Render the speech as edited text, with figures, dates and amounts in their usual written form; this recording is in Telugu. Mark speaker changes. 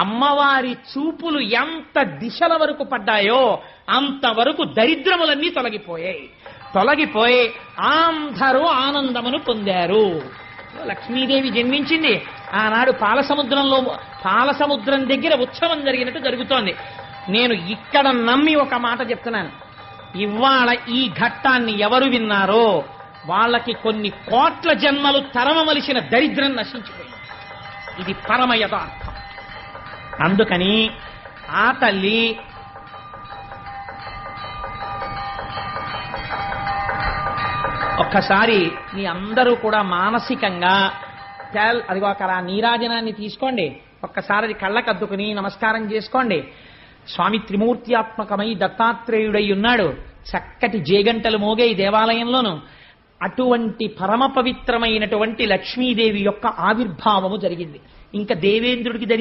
Speaker 1: అమ్మవారి చూపులు ఎంత దిశల వరకు పడ్డాయో అంతవరకు దరిద్రములన్నీ తొలగిపోయి అందరూ ఆనందమును పొందారు. లక్ష్మీదేవి జన్మించింది ఆనాడు పాలసముద్రం దగ్గర ఉత్సవం జరిగినట్టు జరుగుతోంది. నేను ఇక్కడ నమ్మి ఒక మాట చెప్తున్నాను, ఇవాళ ఈ ఘట్టాన్ని ఎవరు విన్నారో వాళ్ళకి కొన్ని కోట్ల జన్మలు తరమవలసిన దరిద్రం నశించిపోయింది. ఇది పరమ యథార్థం. అందుకని ఆ తల్లి ఒక్కసారి మీ అందరూ కూడా మానసికంగా అదిగో అక్కడ ఆ నీరాజనాన్ని తీసుకోండి, ఒక్కసారి అది కళ్ళకద్దుకుని నమస్కారం చేసుకోండి. స్వామి త్రిమూర్త్యాత్మకమై దత్తాత్రేయుడై ఉన్నాడు. చక్కటి జేగంటలు మోగే ఈ దేవాలయంలోను అటువంటి పరమ పవిత్రమైనటువంటి లక్ష్మీదేవి యొక్క ఆవిర్భావము జరిగింది. ఇంకా దేవేంద్రుడికి